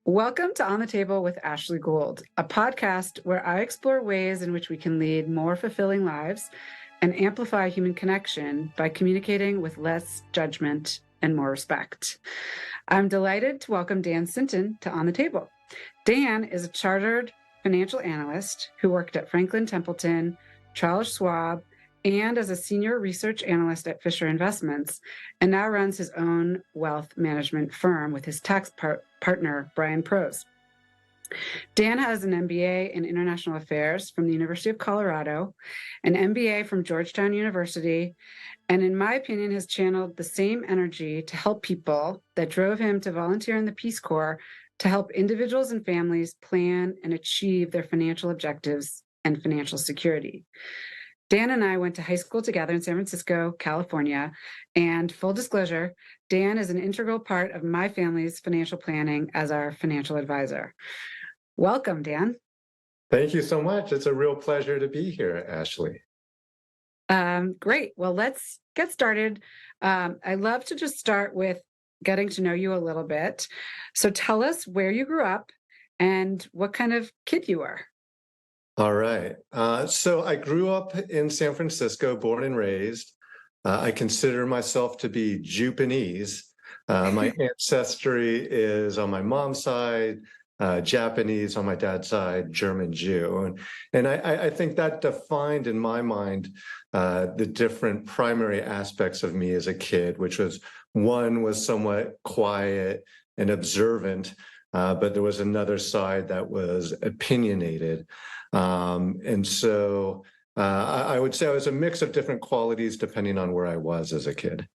Welcome to On the Table with Ashley Gould, a podcast where I explore ways in which we can lead more fulfilling lives and amplify human connection by communicating with less judgment and more respect. I'm delighted to welcome Dan Sinton to On the Table. Dan is a chartered financial analyst who worked at Franklin Templeton, Charles Schwab, and as a senior research analyst at Fisher Investments, and now runs his own wealth management firm with his tax partner, Brian Prose. Dan has an MBA in International Affairs from the University of Colorado, an MBA from Georgetown University, and in my opinion, has channeled the same energy to help people that drove him to volunteer in the Peace Corps to help individuals and families plan and achieve their financial objectives and financial security. Dan and I went to high school together in San Francisco, California, and full disclosure, Dan is an integral part of my family's financial planning as our financial advisor. Welcome, Dan. Thank you so much. It's a real pleasure to be here, Ashley. Great. Well, let's get started. I love to just start with getting to know you a little bit. So tell us where you grew up and what kind of kid you were. All right. So I grew up in San Francisco, born and raised. I consider myself to be Japanese. My ancestry is on my mom's side, Japanese on my dad's side, German Jew. And I think that defined in my mind the different primary aspects of me as a kid, which was one was somewhat quiet and observant, but there was another side that was opinionated. And so I would say I was a mix of different qualities depending on where I was as a kid.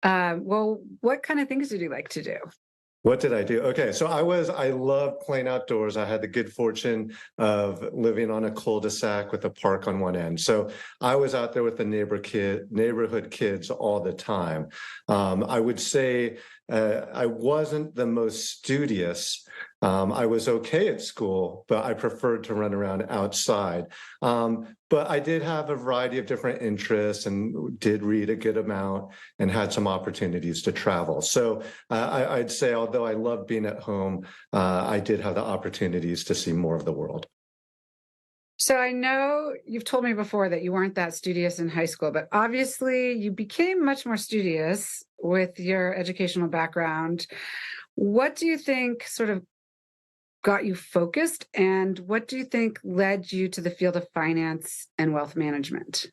Well, what kind of things did you like to do? What did I do? Okay, so I loved playing outdoors. I had the good fortune of living on a cul-de-sac with a park on one end. So I was out there with the neighborhood kids all the time. I would say I wasn't the most studious. I was okay at school, but I preferred to run around outside. But I did have a variety of different interests and did read a good amount and had some opportunities to travel. So I'd say, although I loved being at home, I did have the opportunities to see more of the world. So I know you've told me before that you weren't that studious in high school, but obviously you became much more studious with your educational background. What do you think sort of got you focused, and what do you think led you to the field of finance and wealth management?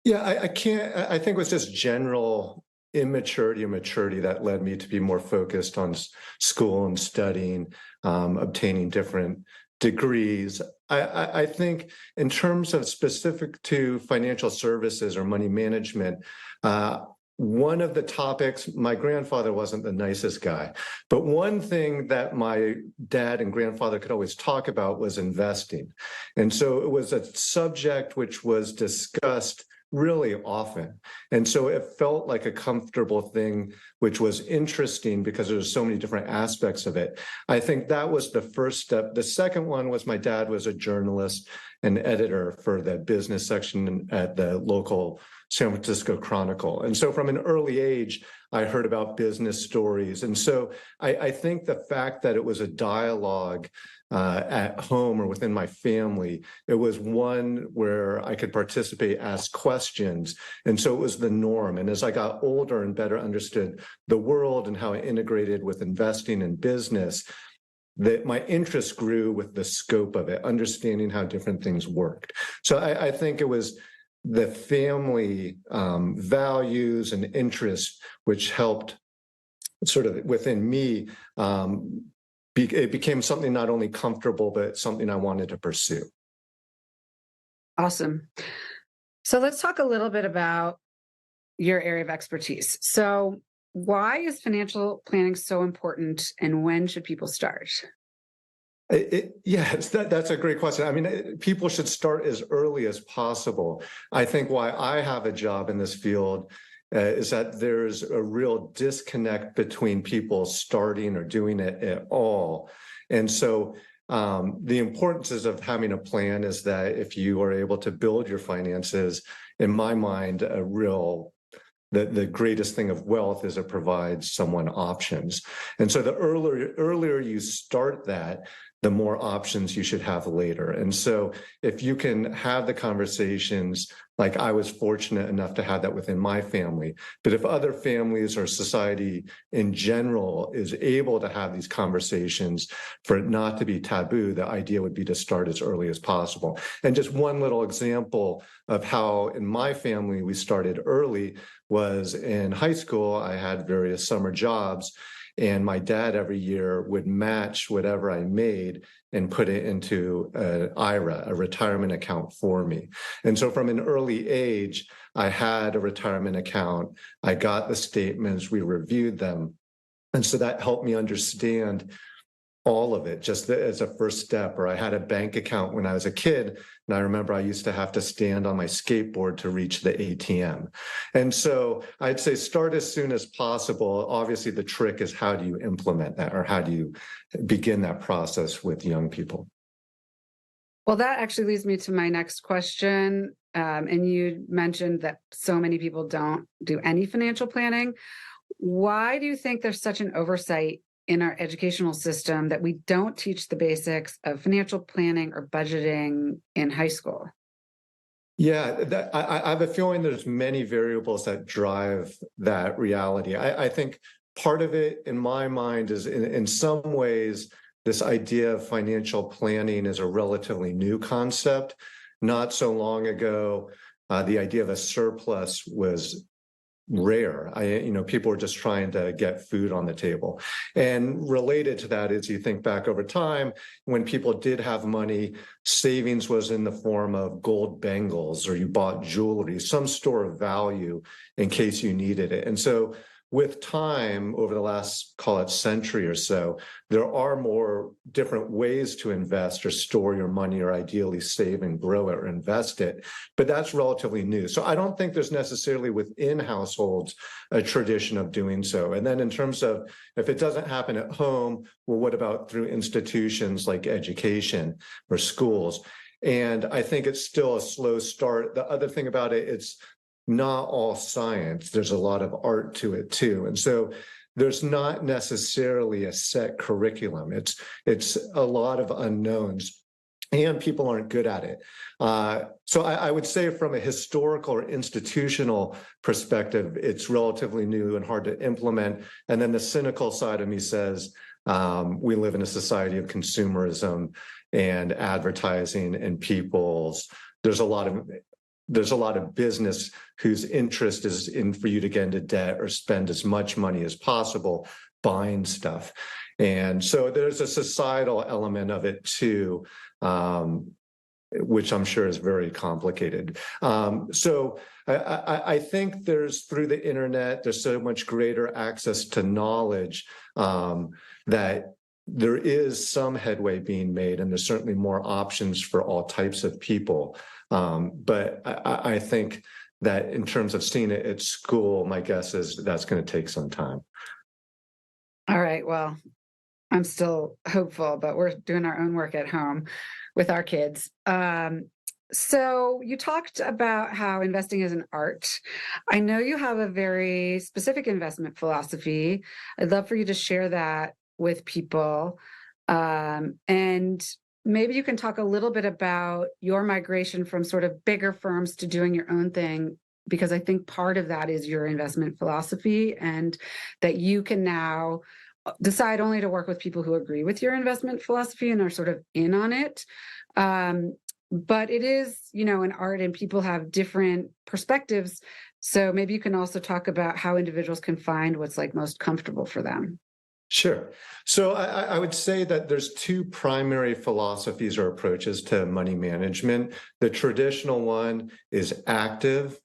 Yeah, I think it was just general immaturity and maturity that led me to be more focused on school and studying, obtaining different degrees. I think in terms of specific to financial services or money management, one of the topics, my grandfather wasn't the nicest guy, but one thing that my dad and grandfather could always talk about was investing. And so it was a subject which was discussed really often. And so it felt like a comfortable thing, which was interesting because there's so many different aspects of it. I think that was the first step. The second one was my dad was a journalist and editor for the business section at the local San Francisco Chronicle. And so from an early age, I heard about business stories. And so I think the fact that it was a dialogue at home or within my family, it was one where I could participate, ask questions. And so it was the norm. And as I got older and better understood the world and how it integrated with investing and business, that my interest grew with the scope of it, understanding how different things worked. So I think it was the family values and interests which helped sort of within me. It became something not only comfortable, but something I wanted to pursue. Awesome. So let's talk a little bit about your area of expertise. So why is financial planning so important, and when should people start? Yes, that's a great question. I mean, people should start as early as possible. I think why I have a job in this field is that there's a real disconnect between people starting or doing it at all. And so the importance of having a plan is that if you are able to build your finances, in my mind, a real the greatest thing of wealth is it provides someone options. And so the earlier you start that, the more options you should have later. And so if you can have the conversations, like I was fortunate enough to have that within my family, but if other families or society in general is able to have these conversations for it not to be taboo, the idea would be to start as early as possible. And just one little example of how in my family we started early was in high school. I had various summer jobs, and my dad every year would match whatever I made and put it into an IRA, a retirement account for me. And so from an early age, I had a retirement account. I got the statements, we reviewed them. And so that helped me understand all of it just as a first step. Or I had a bank account when I was a kid, and I remember I used to have to stand on my skateboard to reach the ATM. And so I'd say start as soon as possible. Obviously, the trick is how do you implement that, or how do you begin that process with young people? Well, that actually leads me to my next question. And you mentioned that so many people don't do any financial planning. Why do you think there's such an oversight in our educational system that we don't teach the basics of financial planning or budgeting in high school? Yeah, I have a feeling there's many variables that drive that reality. I think part of it, in my mind, is in some ways, this idea of financial planning is a relatively new concept. Not so long ago, the idea of a surplus was rare. People were just trying to get food on the table. And related to that is, you think back over time, when people did have money, savings was in the form of gold bangles, or you bought jewelry, some store of value in case you needed it. And so with time, over the last, call it century or so, there are more different ways to invest or store your money, or ideally save and grow it or invest it. But that's relatively new. So I don't think there's necessarily within households a tradition of doing so. And then in terms of if it doesn't happen at home, well, what about through institutions like education or schools? And I think it's still a slow start. The other thing about it, it's not all science. There's a lot of art to it too. And so there's not necessarily a set curriculum. It's a lot of unknowns, and people aren't good at it. So I would say from a historical or institutional perspective, it's relatively new and hard to implement. And then the cynical side of me says, we live in a society of consumerism and advertising, and there's a lot of business whose interest is in for you to get into debt or spend as much money as possible buying stuff. And so there's a societal element of it too, which I'm sure is very complicated. So I think through the internet, there's so much greater access to knowledge that there is some headway being made, and there's certainly more options for all types of people. But I think that in terms of seeing it at school, my guess is that's going to take some time. All right. Well, I'm still hopeful, but we're doing our own work at home with our kids. So you talked about how investing is an art. I know you have a very specific investment philosophy. I'd love for you to share that with people. And maybe you can talk a little bit about your migration from sort of bigger firms to doing your own thing, because I think part of that is your investment philosophy, and that you can now decide only to work with people who agree with your investment philosophy and are sort of in on it. But it is, an art, and people have different perspectives. So maybe you can also talk about how individuals can find what's most comfortable for them. Sure. So I would say that there's two primary philosophies or approaches to money management. The traditional one is active,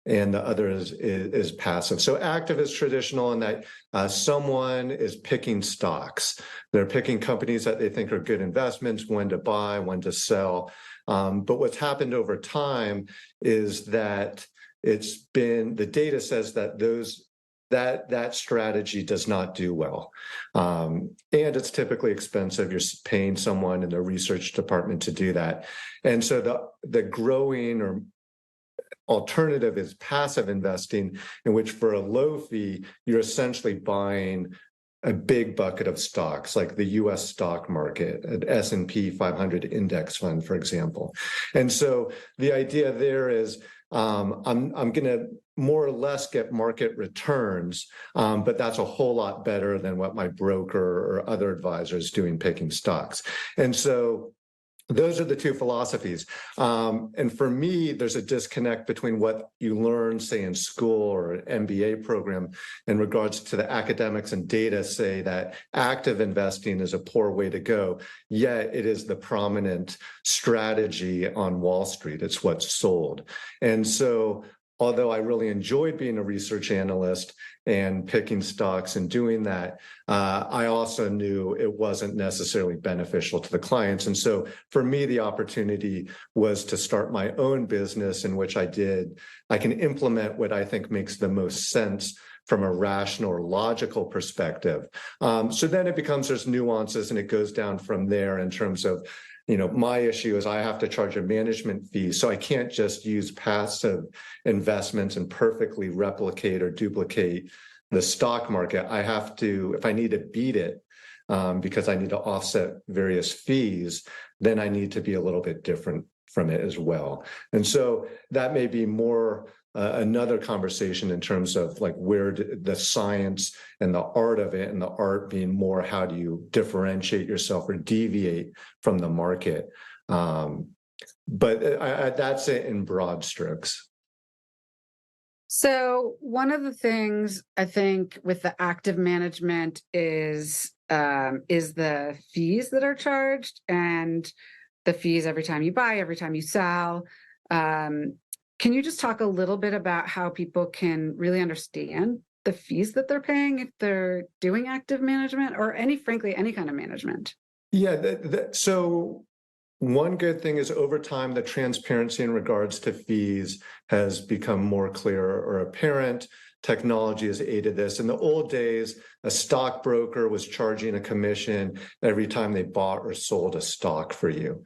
and the other is passive. So active is traditional in that someone is picking stocks. They're picking companies that they think are good investments, when to buy, when to sell. But what's happened over time is that the data says that that strategy does not do well. And it's typically expensive. You're paying someone in the research department to do that. And so the growing or alternative is passive investing, in which for a low fee, you're essentially buying a big bucket of stocks, like the U.S. stock market, an S&P 500 index fund, for example. And so the idea there is I'm going to more or less get market returns, but that's a whole lot better than what my broker or other advisors doing picking stocks. And so those are the two philosophies. And for me, there's a disconnect between what you learn, say, in school or an MBA program in regards to the academics and data say that active investing is a poor way to go, yet it is the prominent strategy on Wall Street. It's what's sold. And so although I really enjoyed being a research analyst and picking stocks and doing that, I also knew it wasn't necessarily beneficial to the clients. And so for me, the opportunity was to start my own business in which I can implement what I think makes the most sense from a rational or logical perspective. So then it becomes, there's nuances and it goes down from there in terms of, my issue is I have to charge a management fee. So I can't just use passive investments and perfectly replicate or duplicate the stock market. I have to, if I need to beat it, because I need to offset various fees, then I need to be a little bit different from it as well. And so that may be more another conversation in terms of like where the science and the art of it, and the art being more how do you differentiate yourself or deviate from the market. But that's it in broad strokes. So one of the things I think with the active management is the fees that are charged, and the fees every time you buy, every time you sell. Can you just talk a little bit about how people can really understand the fees that they're paying if they're doing active management or frankly, any kind of management? Yeah, so one good thing is over time, the transparency in regards to fees has become more clear or apparent. Technology has aided this. In the old days, a stockbroker was charging a commission every time they bought or sold a stock for you.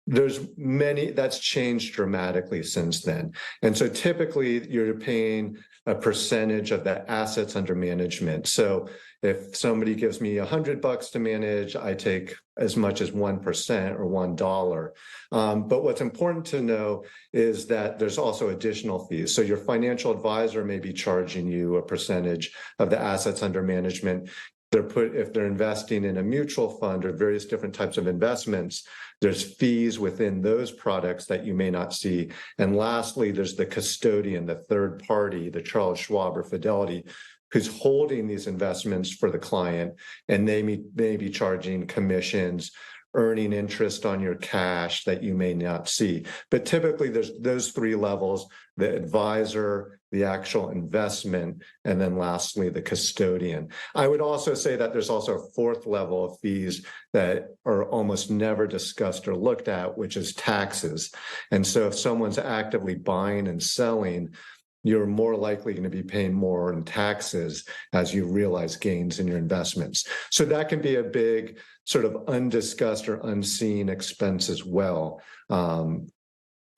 That's changed dramatically since then. And so typically you're paying a percentage of the assets under management. So if somebody gives me $100 to manage, I take as much as 1% or $1. But what's important to know is that there's also additional fees. So your financial advisor may be charging you a percentage of the assets under management. If they're investing in a mutual fund or various different types of investments, there's fees within those products that you may not see. And lastly, there's the custodian, the third party, the Charles Schwab or Fidelity, who's holding these investments for the client, and they may be charging commissions, earning interest on your cash that you may not see. But typically there's those three levels: the advisor, the actual investment, and then lastly, the custodian. I would also say that there's also a fourth level of fees that are almost never discussed or looked at, which is taxes. And so if someone's actively buying and selling, you're more likely going to be paying more in taxes as you realize gains in your investments. So that can be a big sort of undiscussed or unseen expense as well.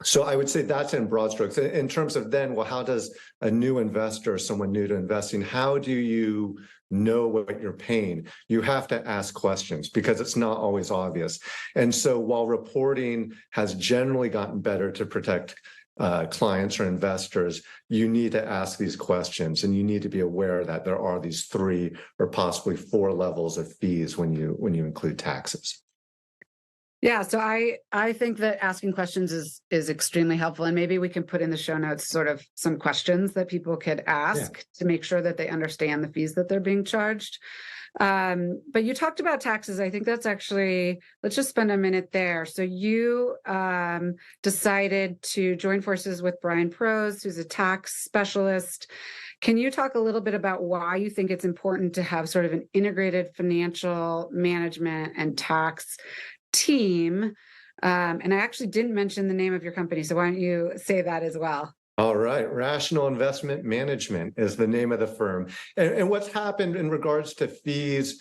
So I would say that's in broad strokes. In terms of then, well, how does a new investor, someone new to investing, how do you know what you're paying? You have to ask questions because it's not always obvious. And so while reporting has generally gotten better to protect clients or investors, you need to ask these questions, and you need to be aware that there are these 3 or possibly 4 levels of fees when you include taxes. Yeah, so I think that asking questions is extremely helpful, and maybe we can put in the show notes sort of some questions that people could ask to make sure that they understand the fees that they're being charged. But you talked about taxes. I think that's actually, let's just spend a minute there. So you decided to join forces with Brian Prose, who's a tax specialist. Can you talk a little bit about why you think it's important to have sort of an integrated financial management and tax team? And I actually didn't mention the name of your company, so why don't you say that as well? All right. Rational Investment Management is the name of the firm. And what's happened in regards to fees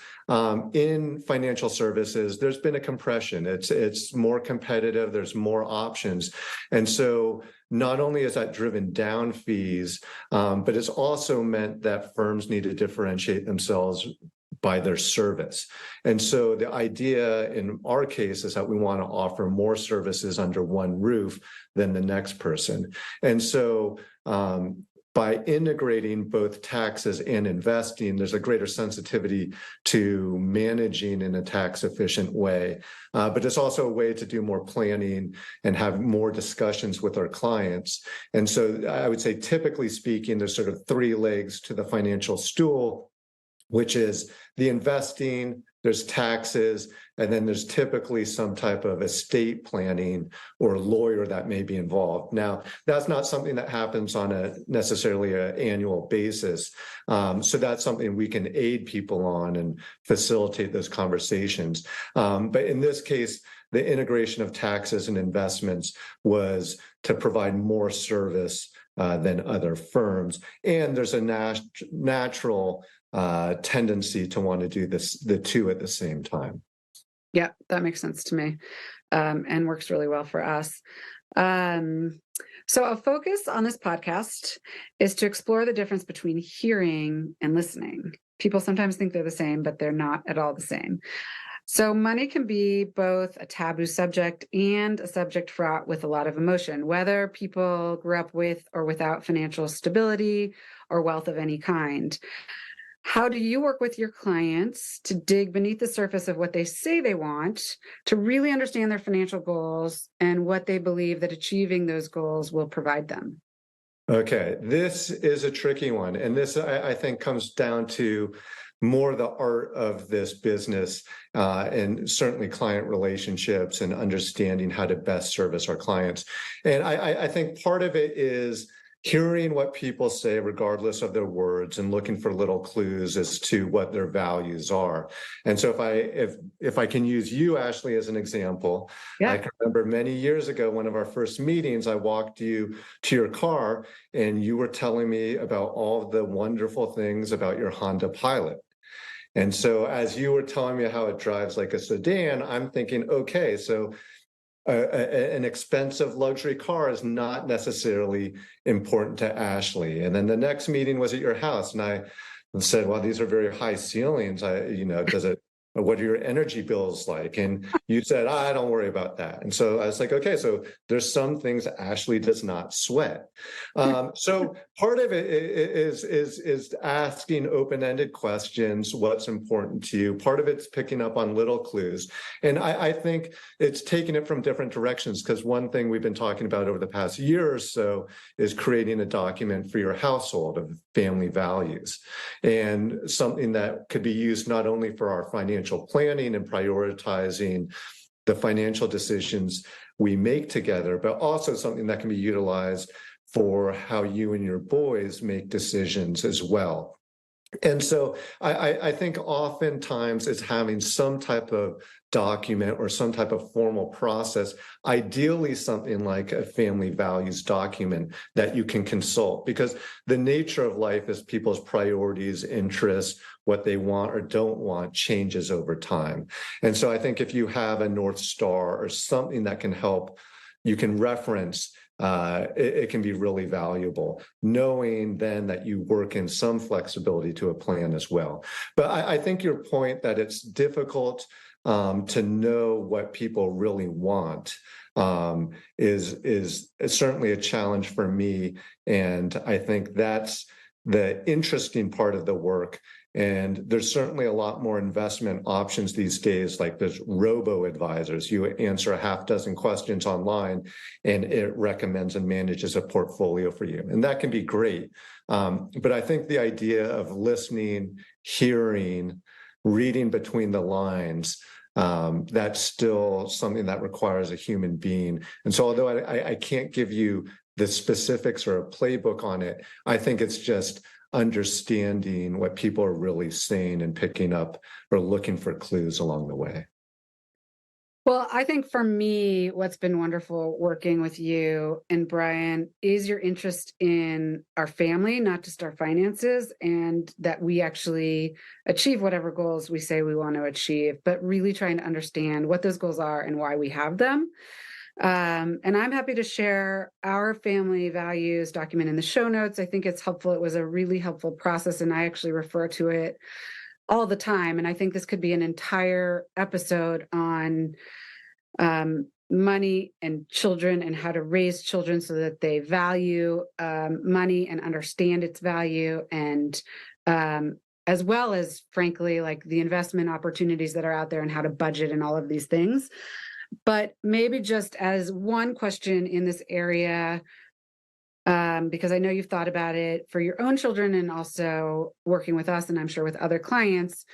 in financial services, there's been a compression. It's more competitive. There's more options. And so not only has that driven down fees, but it's also meant that firms need to differentiate themselves by their service. And so the idea in our case is that we want to offer more services under one roof than the next person. And so by integrating both taxes and investing, there's a greater sensitivity to managing in a tax efficient way. But it's also a way to do more planning and have more discussions with our clients. And so I would say, typically speaking, there's sort of three legs to the financial stool, which is the investing, there's taxes, and then there's typically some type of estate planning or lawyer that may be involved. Now, that's not something that happens on a necessarily an annual basis. So that's something we can aid people on and facilitate those conversations. But in this case, the integration of taxes and investments was to provide more service than other firms. And there's a natural tendency to want to do the two at the same time. Yeah, that makes sense to me, and works really well for us. So a focus on this podcast is to explore the difference between hearing and listening. People sometimes think they're the same, but they're not at all the same. So money can be both a taboo subject and a subject fraught with a lot of emotion, whether people grew up with or without financial stability or wealth of any kind. How do you work with your clients to dig beneath the surface of what they say they want, to really understand their financial goals and what they believe that achieving those goals will provide them? Okay, this is a tricky one. And this, I think, comes down to more the art of this business and certainly client relationships and understanding how to best service our clients. And I think part of it is hearing what people say, regardless of their words, and looking for little clues as to what their values are. And so if I can use you, Ashley, as an example, Yeah. I can remember many years ago, one of our first meetings, I walked you to your car and you were telling me about all the wonderful things about your Honda Pilot. And so as you were telling me how it drives like a sedan, I'm thinking, okay, so an expensive luxury car is not necessarily important to Ashley. And then the next meeting was at your house, and I said, "Well, these are very high ceilings. What are your energy bills like?" And you said, "Don't worry about that." And so I was like, "Okay, so there's some things Ashley does not sweat." So part of it is asking open-ended questions. What's important to you? Part of it's picking up on little clues, and I think it's taking it from different directions, because one thing we've been talking about over the past year or so is creating a document for your household of family values, and something that could be used not only for our financial planning and prioritizing the financial decisions we make together, but also something that can be utilized for how you and your boys make decisions as well. And so I think oftentimes it's having some type of document or some type of formal process, ideally something like a family values document that you can consult, because the nature of life is people's priorities, interests, what they want or don't want changes over time. And so I think if you have a North Star or something that can help, you can reference, it can be really valuable, knowing then that you work in some flexibility to a plan as well. But I think your point that it's difficult to know what people really want is certainly a challenge for me. And I think that's the interesting part of the work. And there's certainly a lot more investment options these days, like there's robo-advisors. You answer a half dozen questions online and it recommends and manages a portfolio for you. And that can be great. But I think the idea of listening, hearing, reading between the lines, that's still something that requires a human being. And so although I can't give you the specifics or a playbook on it, I think it's just understanding what people are really saying and picking up or looking for clues along the way. Well, I think for me, what's been wonderful working with you and Brian is your interest in our family, not just our finances, and that we actually achieve whatever goals we say we want to achieve, but really trying to understand what those goals are and why we have them. And I'm happy to share our family values document in the show notes. I think it's helpful. It was a really helpful process, and I actually refer to it all the time. And I think this could be an entire episode on money and children and how to raise children so that they value money and understand its value, and as well as, frankly, like the investment opportunities that are out there and how to budget and all of these things. But maybe just as one question in this area, because I know you've thought about it for your own children and also working with us, and I'm sure with other clients,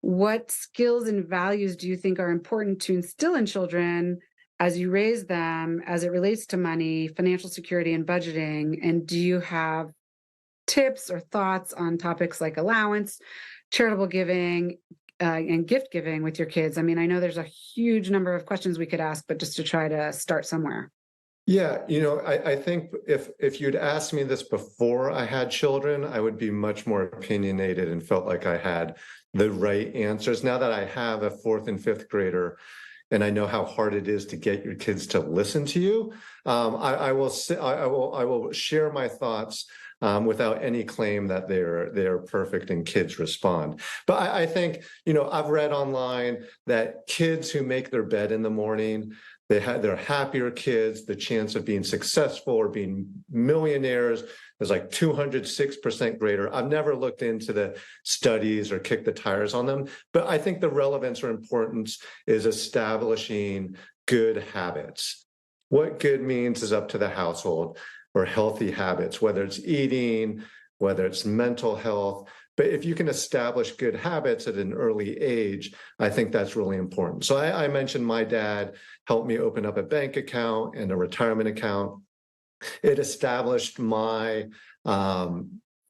what skills and values do you think are important to instill in children as you raise them as it relates to money, financial security, and budgeting? And do you have tips or thoughts on topics like allowance, charitable giving, and gift giving with your kids? I mean, I know there's a huge number of questions we could ask, but just to try to start somewhere. Yeah, I think if you'd asked me this before I had children, I would be much more opinionated and felt like I had the right answers. Now that I have a fourth and fifth grader, and I know how hard it is to get your kids to listen to you, I will share my thoughts without any claim that they're perfect and kids respond. But I think I've read online that kids who make their bed in the morning, they're happier kids. The chance of being successful or being millionaires is like 206% greater. I've never looked into the studies or kicked the tires on them, but I think the relevance or importance is establishing good habits. What good means is up to the household, or healthy habits, whether it's eating, whether it's mental health. But if you can establish good habits at an early age, I think that's really important. So I mentioned my dad helped me open up a bank account and a retirement account. It established my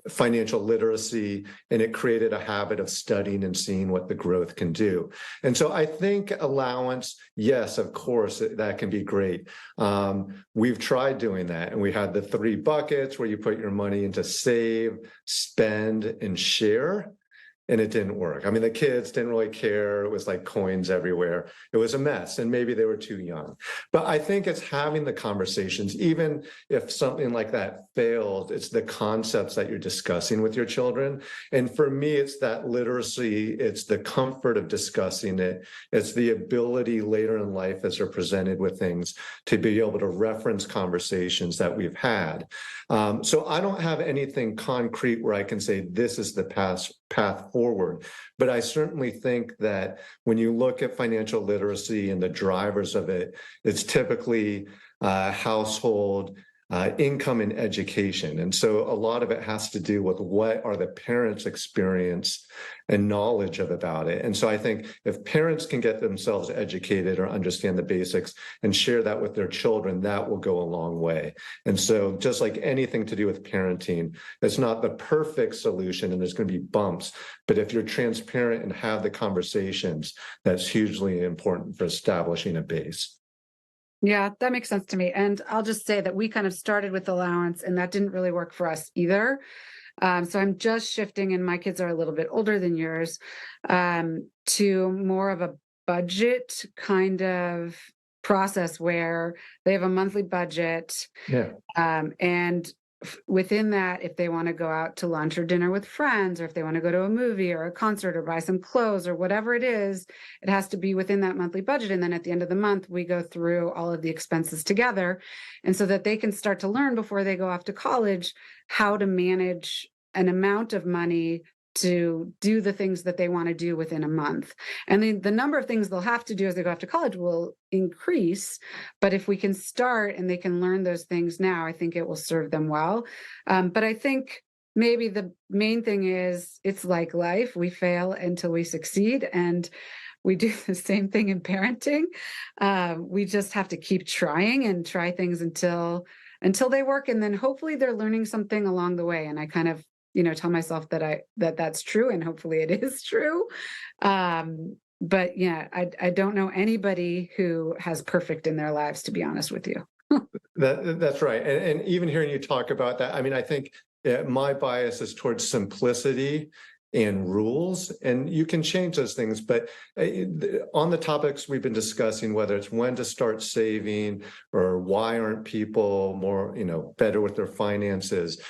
financial literacy, and it created a habit of studying and seeing what the growth can do. And so I think allowance, yes, of course, that can be great. We've tried doing that, and we had the 3 buckets where you put your money into save, spend, and share. And it didn't work. I mean, the kids didn't really care. It was like coins everywhere. It was a mess, and maybe they were too young. But I think it's having the conversations, even if something like that fails, it's the concepts that you're discussing with your children. And for me, it's that literacy, it's the comfort of discussing it. It's the ability later in life as they're presented with things to be able to reference conversations that we've had. So I don't have anything concrete where I can say this is the path forward. But I certainly think that when you look at financial literacy and the drivers of it, it's typically household income and education. And so a lot of it has to do with what are the parents' experience and knowledge of about it. And so I think if parents can get themselves educated or understand the basics and share that with their children, that will go a long way. And so just like anything to do with parenting, it's not the perfect solution and there's going to be bumps. But if you're transparent and have the conversations, that's hugely important for establishing a base. Yeah, that makes sense to me. And I'll just say that we kind of started with allowance, and that didn't really work for us either. So I'm just shifting, and my kids are a little bit older than yours, to more of a budget kind of process where they have a monthly budget. Yeah. And within that, if they want to go out to lunch or dinner with friends, or if they want to go to a movie or a concert or buy some clothes or whatever it is, it has to be within that monthly budget. And then at the end of the month, we go through all of the expenses together. And so that they can start to learn before they go off to college how to manage an amount of money to do the things that they want to do within a month. And the number of things they'll have to do as they go off to college will increase. But if we can start and they can learn those things now, I think it will serve them well. But I think maybe the main thing is it's like life. We fail until we succeed. And we do the same thing in parenting. We just have to keep trying and try things until they work. And then hopefully they're learning something along the way. And I kind of tell myself that that's true, and hopefully it is true. But yeah, I don't know anybody who has perfect in their lives, to be honest with you. That's right. And even hearing you talk about that, I mean, I think my bias is towards simplicity and rules, and you can change those things. But on the topics we've been discussing, whether it's when to start saving or why aren't people more, better with their finances,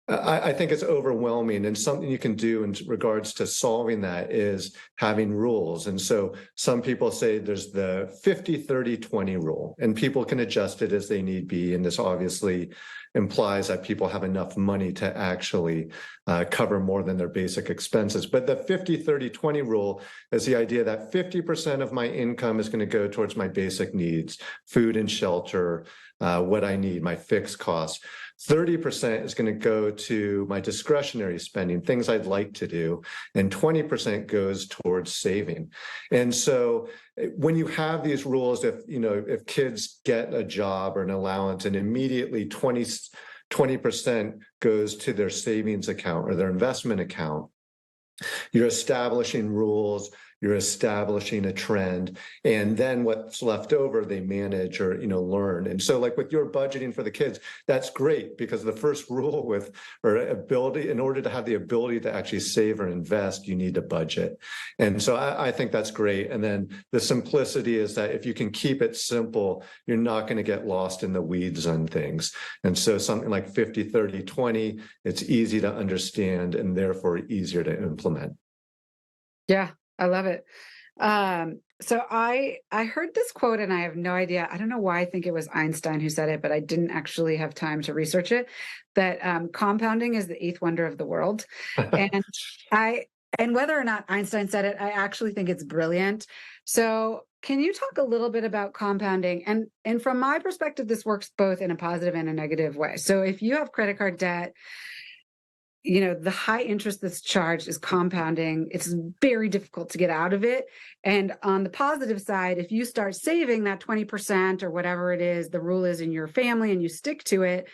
I think it's overwhelming, and something you can do in regards to solving that is having rules. And so some people say there's the 50-30-20 rule, and people can adjust it as they need be. And this obviously implies that people have enough money to actually cover more than their basic expenses. But the 50-30-20 rule is the idea that 50% of my income is going to go towards my basic needs, food and shelter, what I need, my fixed costs. 30% is going to go to my discretionary spending, things I'd like to do, and 20% goes towards saving. And so when you have these rules, if kids get a job or an allowance and immediately 20% goes to their savings account or their investment account, you're establishing rules, you're establishing a trend, and then what's left over, they manage or, learn. And so like with your budgeting for the kids, that's great, because the first rule in order to have the ability to actually save or invest, you need a budget. And so I think that's great. And then the simplicity is that if you can keep it simple, you're not going to get lost in the weeds on things. And so something like 50-30-20, it's easy to understand and therefore easier to implement. Yeah, I love it. So I heard this quote, and I have no idea. I don't know why I think it was Einstein who said it, but I didn't actually have time to research it, that compounding is the eighth wonder of the world. And whether or not Einstein said it, I actually think it's brilliant. So can you talk a little bit about compounding? And from my perspective, this works both in a positive and a negative way. So if you have credit card debt, the high interest that's charged is compounding. It's very difficult to get out of it. And on the positive side, if you start saving that 20% or whatever it is, the rule is in your family, and you stick to it,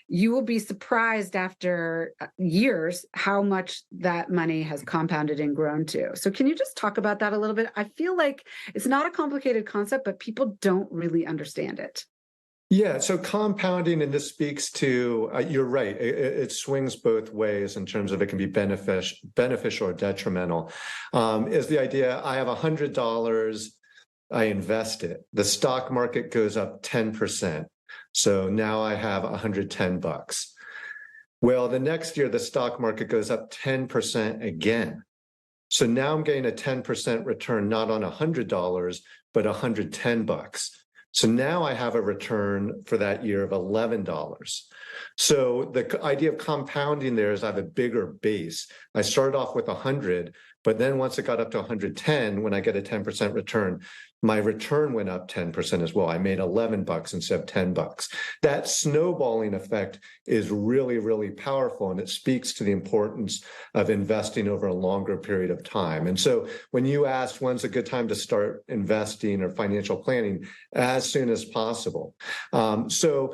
you will be surprised after years how much that money has compounded and grown to. So can you just talk about that a little bit? I feel like it's not a complicated concept, but people don't really understand it. Yeah, so compounding, and this speaks to, you're right, it swings both ways in terms of it can be beneficial or detrimental, is the idea, I have $100, I invest it. The stock market goes up 10%. So now I have $110. Well, the next year, the stock market goes up 10% again. So now I'm getting a 10% return, not on $100, but $110. So now I have a return for that year of $11. So the idea of compounding there is I have a bigger base. I started off with 100, but then once it got up to 110, when I get a 10% return, my return went up 10% as well. I made $11 instead of $10. That snowballing effect is really, really powerful, and it speaks to the importance of investing over a longer period of time. And so when you asked when's a good time to start investing or financial planning, as soon as possible. So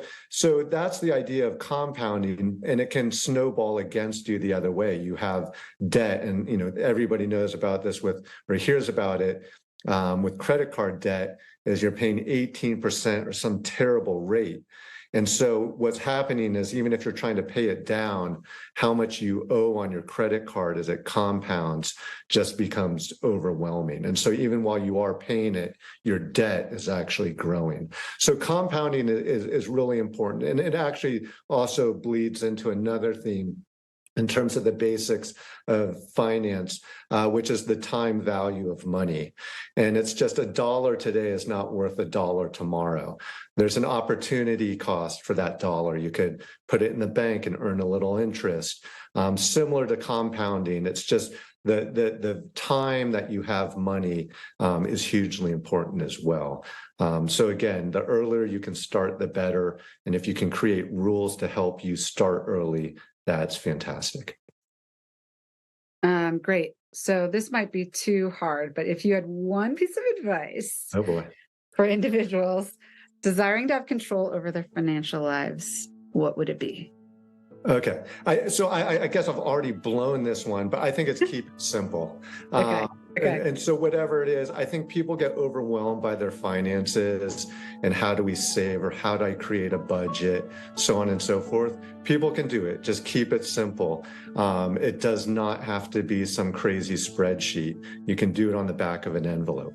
that's the idea of compounding, and it can snowball against you the other way. You have debt, and everybody knows about this or hears about it. With credit card debt, is you're paying 18% or some terrible rate. And so what's happening is, even if you're trying to pay it down, how much you owe on your credit card as it compounds just becomes overwhelming. And so even while you are paying it, your debt is actually growing. So compounding is really important. And it actually also bleeds into another theme in terms of the basics of finance, which is the time value of money. And it's just $1 today is not worth $1 tomorrow. There's an opportunity cost for that dollar. You could put it in the bank and earn a little interest. Similar to compounding, it's just the time that you have money is hugely important as well. So again, the earlier you can start, the better. And if you can create rules to help you start early, that's fantastic. Great. So this might be too hard, but if you had one piece of advice Oh boy. for individuals desiring to have control over their financial lives, what would it be? Okay. I guess I've already blown this one, but I think it's keep it simple. Okay. And so whatever it is, I think people get overwhelmed by their finances and how do we save or how do I create a budget, so on and so forth. People can do it. Just keep it simple. It does not have to be some crazy spreadsheet. You can do it on the back of an envelope.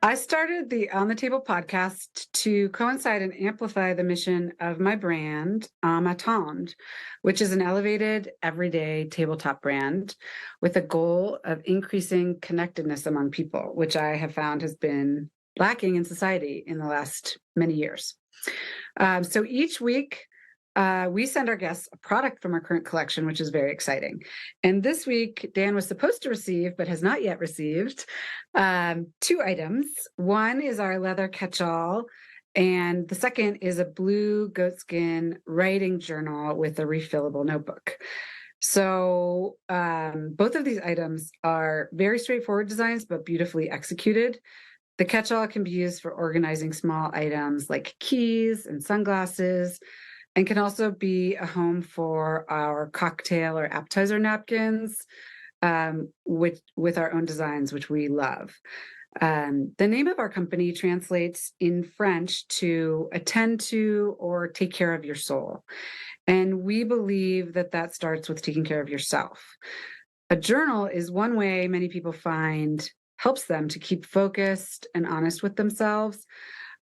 I started the On the Table podcast to coincide and amplify the mission of my brand, Attend, which is an elevated, everyday tabletop brand with a goal of increasing connectedness among people, which I have found has been lacking in society in the last many years. So each week, we send our guests a product from our current collection, which is very exciting. And this week, Dan was supposed to receive, but has not yet received, 2 items. One is our leather catch-all, and the second is a blue goatskin writing journal with a refillable notebook. So both of these items are very straightforward designs, but beautifully executed. The catch-all can be used for organizing small items like keys and sunglasses, and can also be a home for our cocktail or appetizer napkins, with our own designs, which we love. The name of our company translates in French to attend to or take care of your soul. And we believe that that starts with taking care of yourself. A journal is one way many people find helps them to keep focused and honest with themselves.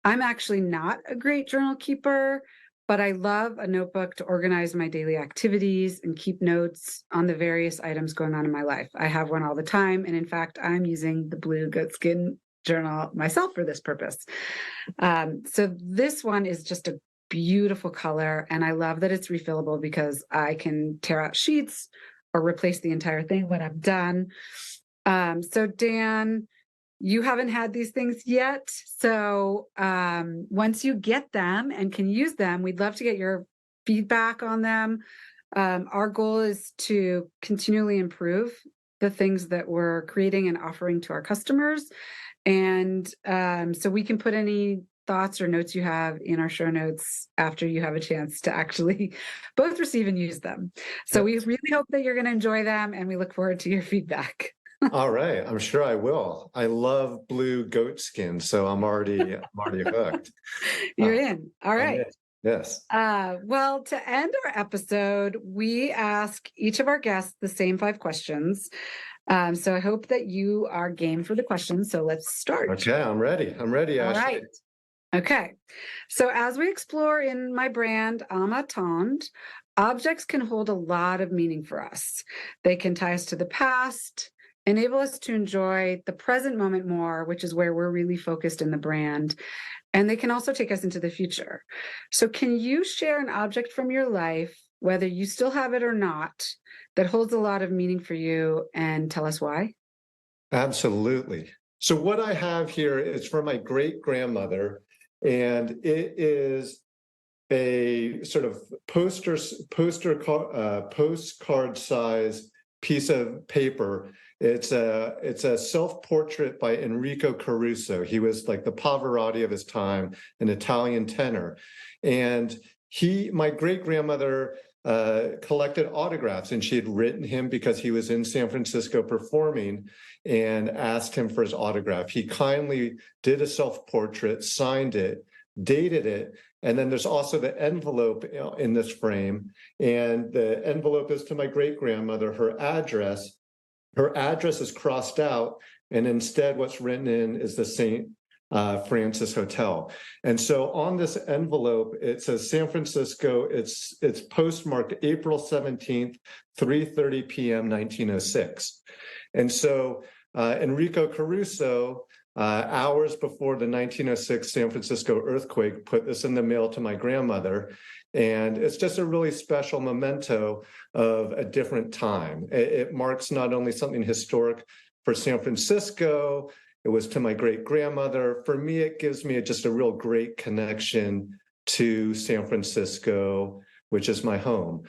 I'm actually not a great journal keeper, but I love a notebook to organize my daily activities and keep notes on the various items going on in my life. I have one all the time. And in fact, I'm using the blue goatskin journal myself for this purpose. So this one is just a beautiful color. And I love that it's refillable because I can tear out sheets or replace the entire thing when I'm done. So Dan, you haven't had these things yet. So once you get them and can use them, we'd love to get your feedback on them. Our goal is to continually improve the things that we're creating and offering to our customers. And so we can put any thoughts or notes you have in our show notes after you have a chance to actually both receive and use them. So we really hope that you're going to enjoy them, and we look forward to your feedback. All right, I'm sure I will. I love blue goatskin, so I'm already hooked. You're in. All right. Yes. Well, to end our episode, we ask each of our guests the same 5 questions. So I hope that you are game for the questions. So let's start. Okay, I'm ready. Ashley. All right. Okay. So as we explore in my brand, Attend, objects can hold a lot of meaning for us. They can tie us to the past, enable us to enjoy the present moment more, which is where we're really focused in the brand. And they can also take us into the future. So can you share an object from your life, whether you still have it or not, that holds a lot of meaning for you, and tell us why? Absolutely. So what I have here is from my great-grandmother, and it is a sort of postcard size piece of paper. It's a self-portrait by Enrico Caruso. He was like the Pavarotti of his time, an Italian tenor. And my great-grandmother collected autographs, and she had written him because he was in San Francisco performing and asked him for his autograph. He kindly did a self-portrait, signed it, dated it, and then there's also the envelope in this frame. And the envelope is to my great-grandmother. Her address is crossed out, and instead what's written in is the St. Francis Hotel. And so on this envelope, it says San Francisco. It's postmarked April 17th, 3:30 p.m., 1906. And so Enrico Caruso, hours before the 1906 San Francisco earthquake, put this in the mail to my grandmother. And it's just a really special memento of a different time. It marks not only something historic for San Francisco, it was to my great-grandmother. For me, it gives me just a real great connection to San Francisco, which is my home.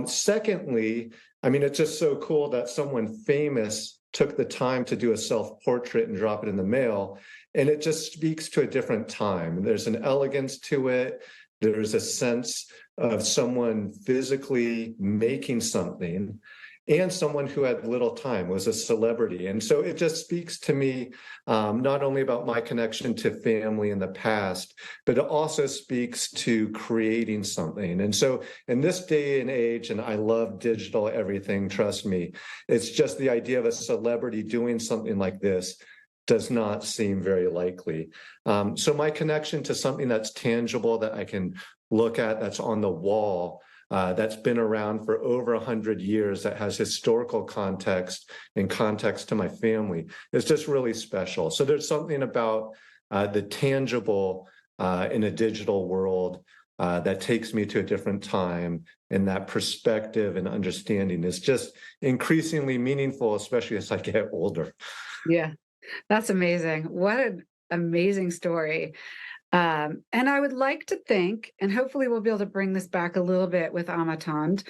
Secondly, I mean, it's just so cool that someone famous took the time to do a self-portrait and drop it in the mail. And it just speaks to a different time. There's an elegance to it. There's a sense of someone physically making something. and someone who had little time, was a celebrity. And so it just speaks to me not only about my connection to family in the past, but it also speaks to creating something. And so in this day and age, and I love digital everything, trust me, it's just the idea of a celebrity doing something like this does not seem very likely. So my connection to something that's tangible, that I can look at, that's on the wall, that's been around for over 100 years, that has historical context and context to my family, is just really special. So there's something about the tangible in a digital world that takes me to a different time, and that perspective and understanding is just increasingly meaningful, especially as I get older. Yeah, that's amazing. What an amazing story. And I would like to think, and hopefully we'll be able to bring this back a little bit with Amatand,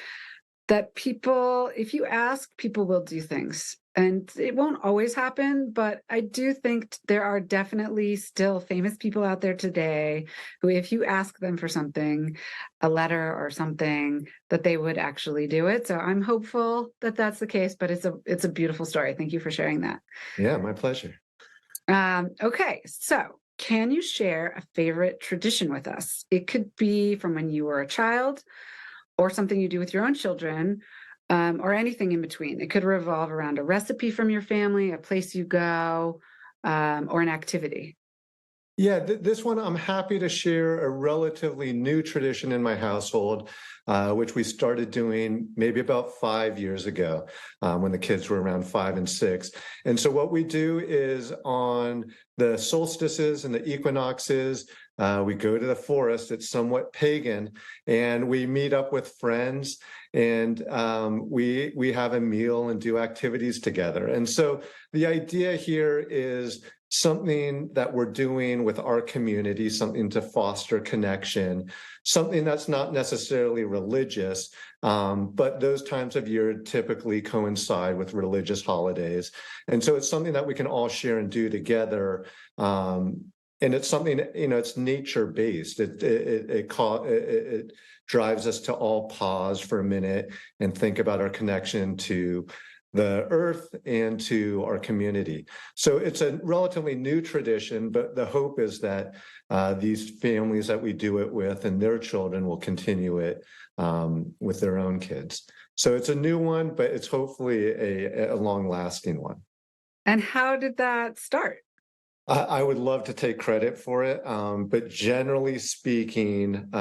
that people, if you ask, people will do things. And it won't always happen, but I do think there are definitely still famous people out there today who, if you ask them for something, a letter or something, that they would actually do it. So I'm hopeful that that's the case, but it's a beautiful story. Thank you for sharing that. Yeah, my pleasure. Okay, so can you share a favorite tradition with us? It could be from when you were a child, or something you do with your own children, or anything in between. It could revolve around a recipe from your family, a place you go, or an activity. Yeah, this one I'm happy to share a relatively new tradition in my household, which we started doing maybe about 5 years ago, when the kids were around 5 and 6. And so what we do is on the solstices and the equinoxes, we go to the forest. It's somewhat pagan, and we meet up with friends, and we have a meal and do activities together. And so the idea here is something that we're doing with our community, something to foster connection, something that's not necessarily religious, but those times of year typically coincide with religious holidays. And so it's something that we can all share and do together. And it's something, it's nature-based. It drives us to all pause for a minute and think about our connection to the earth and to our community. So it's a relatively new tradition, but the hope is that these families that we do it with and their children will continue it with their own kids. So it's a new one, but it's hopefully a long-lasting one. And how did that start? I would love to take credit for it, but generally speaking,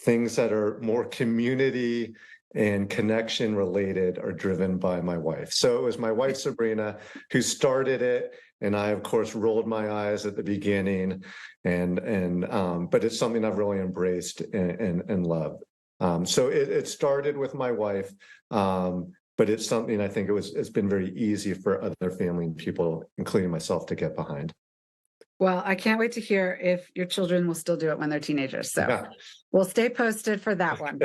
things that are more community and connection related are driven by my wife. So it was my wife, Sabrina, who started it. And I, of course, rolled my eyes at the beginning, but it's something I've really embraced and loved. So it started with my wife, but it's something I think it's been very easy for other family and people, including myself, to get behind. Well, I can't wait to hear if your children will still do it when they're teenagers. So Yeah. we'll stay posted for that one.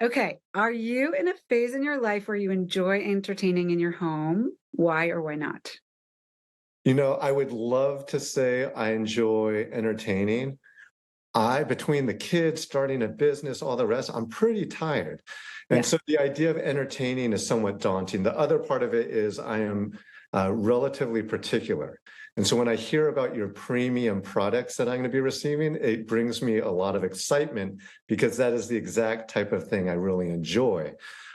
Okay. Are you in a phase in your life where you enjoy entertaining in your home? Why or why not? I would love to say I enjoy entertaining. Between the kids, starting a business, all the rest, I'm pretty tired. And so the idea of entertaining is somewhat daunting. The other part of it is I am relatively particular. And so when I hear about your premium products that I'm going to be receiving, it brings me a lot of excitement because that is the exact type of thing I really enjoy.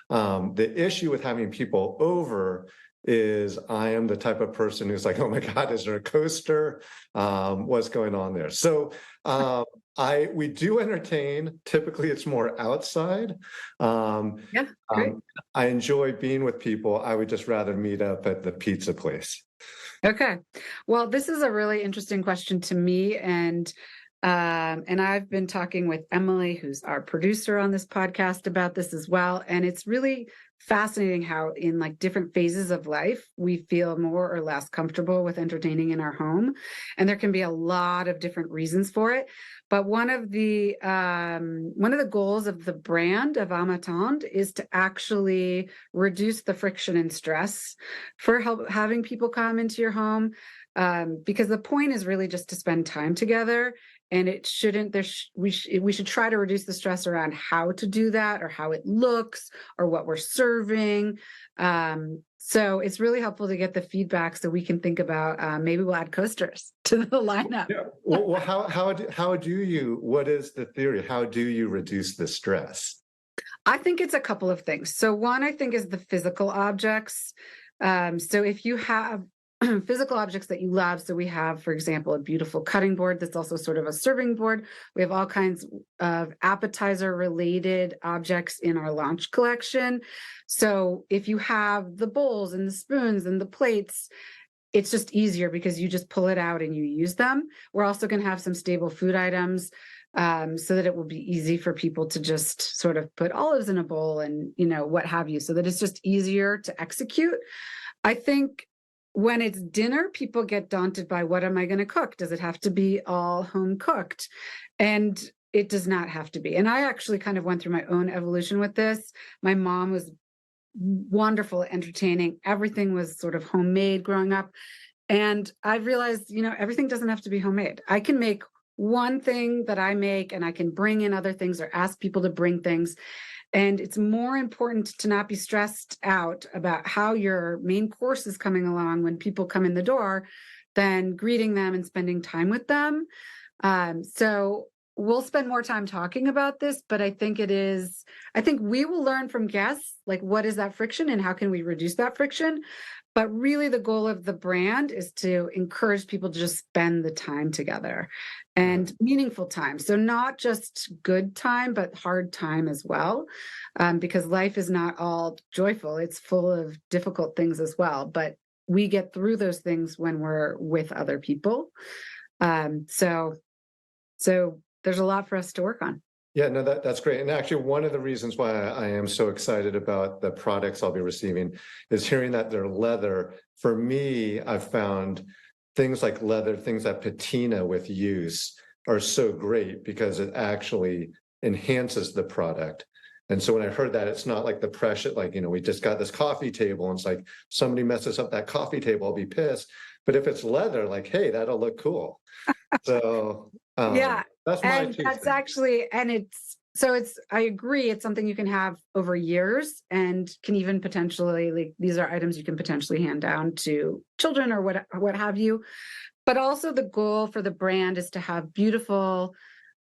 The issue with having people over is I am the type of person who's like, oh my God, is there a coaster? What's going on there? So we do entertain. Typically, it's more outside. Great. I enjoy being with people. I would just rather meet up at the pizza place. Okay. Well, this is a really interesting question to me. And I've been talking with Emily, who's our producer on this podcast, about this as well. And it's really fascinating how in like different phases of life, we feel more or less comfortable with entertaining in our home. And there can be a lot of different reasons for it. But one of the goals of the brand of Amatand is to actually reduce the friction and stress for having people come into your home. Because the point is really just to spend time together and it shouldn't, we should try to reduce the stress around how to do that, or how it looks, or what we're serving. So it's really helpful to get the feedback so we can think about, maybe we'll add coasters to the lineup. Yeah. Well, how do you, what is the theory? How do you reduce the stress? I think it's a couple of things. So one, I think, is the physical objects. So if you have physical objects that you love, so we have, for example, a beautiful cutting board that's also sort of a serving board. We have all kinds of appetizer related objects in our launch collection. So if you have the bowls and the spoons and the plates, it's just easier because you just pull it out and you use them. We're also going to have some stable food items, so that it will be easy for people to just sort of put olives in a bowl and, what have you, so that it's just easier to execute. I think when it's dinner, people get daunted by, what am I going to cook? Does it have to be all home cooked? And it does not have to be. And I actually kind of went through my own evolution with this. My mom was wonderful at entertaining. Everything was sort of homemade growing up. And I've realized, everything doesn't have to be homemade. I can make one thing that I make, and I can bring in other things or ask people to bring things. And it's more important to not be stressed out about how your main course is coming along when people come in the door than greeting them and spending time with them. So we'll spend more time talking about this, but I think we will learn from guests, like, what is that friction and how can we reduce that friction? But really the goal of the brand is to encourage people to just spend the time together, and meaningful time. So not just good time, but hard time as well, because life is not all joyful. It's full of difficult things as well, but we get through those things when we're with other people. So there's a lot for us to work on. Yeah, no, that's great. And actually, one of the reasons why I am so excited about the products I'll be receiving is hearing that they're leather. For me, I've found things like leather, things that patina with use are so great because it actually enhances the product. And so when I heard that, it's not like the pressure, like, we just got this coffee table and it's like, somebody messes up that coffee table, I'll be pissed. But if it's leather, like, hey, that'll look cool. So yeah. That's my and that's actually, and I agree, it's something you can have over years and can even potentially, like, these are items you can potentially hand down to children or what have you. But also the goal for the brand is to have beautifully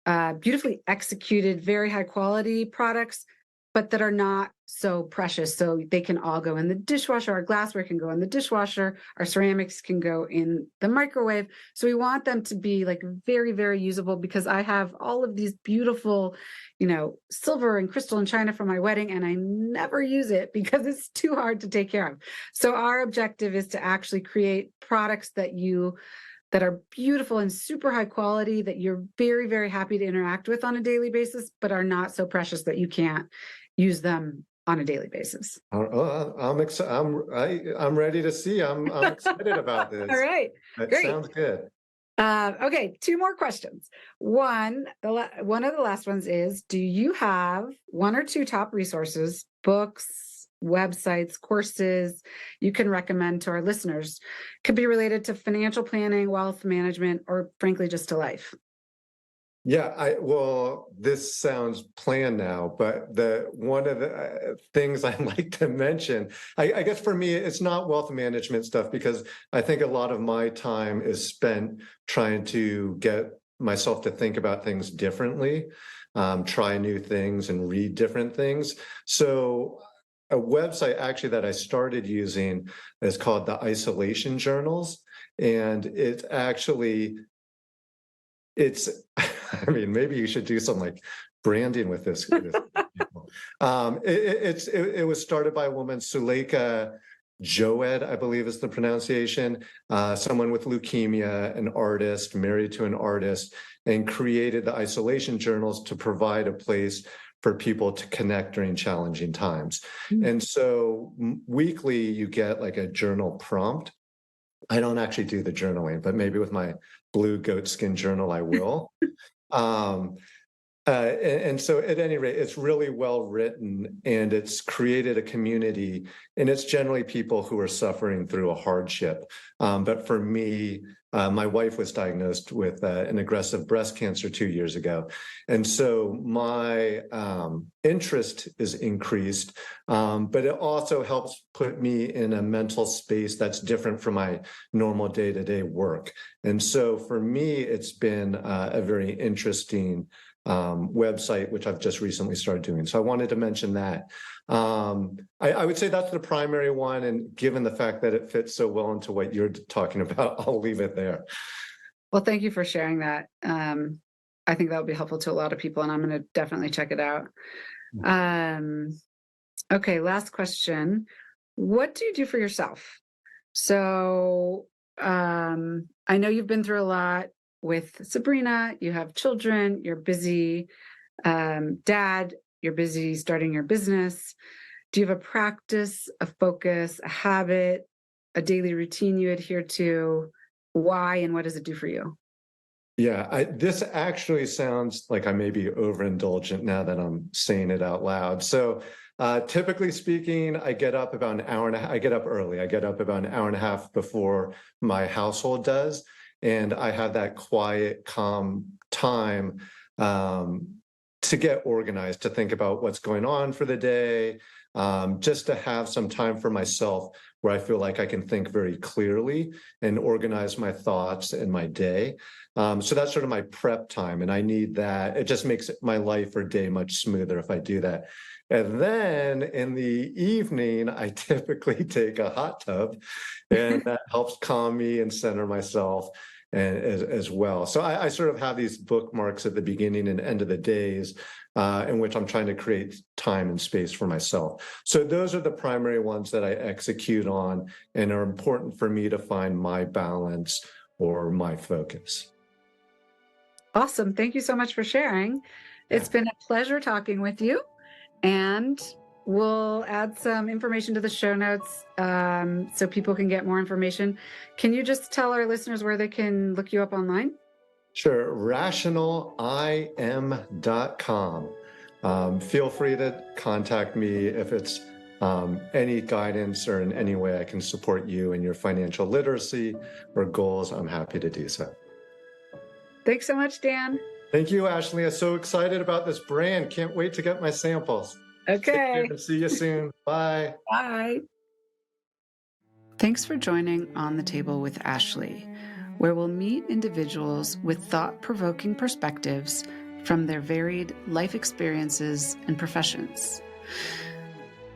executed, very high quality products, but that are not so precious. So they can all go in the dishwasher. Our glassware can go in the dishwasher. Our ceramics can go in the microwave. So we want them to be like very, very usable, because I have all of these beautiful, silver and crystal and china from my wedding, and I never use it because it's too hard to take care of. So our objective is to actually create products that are beautiful and super high quality, that you're very, very happy to interact with on a daily basis, but are not so precious that you can't use them on a daily basis. I'm excited. I'm ready to see. I'm excited about this. All right. That Great. sounds good. Okay, 2 more questions. One of the last ones is, do you have 1 or 2 top resources, books, websites, courses you can recommend to our listeners? Could be related to financial planning, wealth management, or frankly, just to life. Yeah, well, this sounds planned now, but one of the things I'd like to mention, I guess for me, it's not wealth management stuff, because I think a lot of my time is spent trying to get myself to think about things differently, try new things and read different things. So a website actually that I started using is called the Isolation Journals. And it's I mean, maybe you should do some like branding with this. It was started by a woman, Suleika Joed, I believe is the pronunciation, someone with leukemia, an artist, married to an artist, and created the Isolation Journals to provide a place for people to connect during challenging times. And so weekly you get like a journal prompt. I don't actually do the journaling, but maybe with my blue goat skin journal, I will. And so at any rate, it's really well written, and it's created a community, and it's generally people who are suffering through a hardship. But for me, my wife was diagnosed with an aggressive breast cancer 2 years ago. And so my interest is increased, but it also helps put me in a mental space that's different from my normal day-to-day work. And so for me, it's been a very interesting website, which I've just recently started doing. So I wanted to mention that. I would say that's the primary one. And given the fact that it fits so well into what you're talking about, I'll leave it there. Well, thank you for sharing that. I think that will be helpful to a lot of people, and I'm going to definitely check it out. Okay, last question. What do you do for yourself? So I know you've been through a lot with Sabrina. You have children. You're busy dad. You're busy starting your business. Do you have a practice, a focus, a habit, a daily routine you adhere to? Why and what does it do for you? Yeah, this actually sounds like I may be overindulgent now that I'm saying it out loud. So typically speaking, I get up about an hour and a half. I get up early. I get up about an hour and a half before my household does. And I have that quiet, calm time to get organized, to think about what's going on for the day, just to have some time for myself where I feel like I can think very clearly and organize my thoughts and my day. So that's sort of my prep time, and I need that. It just makes my life or day much smoother if I do that. And then in the evening, I typically take a hot tub, and that helps calm me and center myself as well. So I sort of have these bookmarks at the beginning and end of the days in which I'm trying to create time and space for myself. So those are the primary ones that I execute on and are important for me to find my balance or my focus. Awesome. Thank you so much for sharing. It's been a pleasure talking with you, and we'll add some information to the show notes so people can get more information. Can you just tell our listeners where they can look you up online? Sure. rationalim.com. Feel free to contact me if it's any guidance or in any way I can support you in your financial literacy or goals. I'm happy to do so. Thanks so much, Dan. Thank you, Ashley. I'm so excited about this brand. Can't wait to get my samples. Okay. See you soon. Bye. Bye. Thanks for joining On the Table with Ashley, where we'll meet individuals with thought-provoking perspectives from their varied life experiences and professions.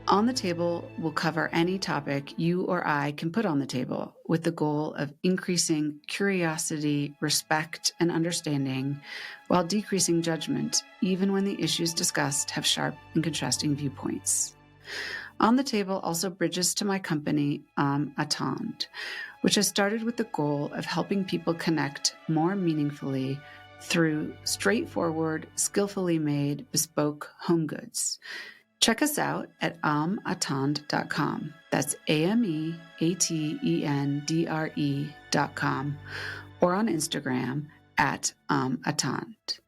On the Table will cover any topic you or I can put on the table, with the goal of increasing curiosity, respect, and understanding, while decreasing judgment, even when the issues discussed have sharp and contrasting viewpoints. On the Table also bridges to my company, Attend, which has started with the goal of helping people connect more meaningfully through straightforward, skillfully made, bespoke home goods. Check us out at amattend.com. That's AMEATENDRE.com, or on Instagram at Attend.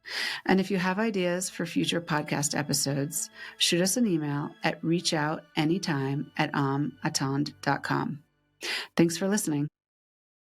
And if you have ideas for future podcast episodes, shoot us an email at reachoutanytime@attend.com. Thanks for listening.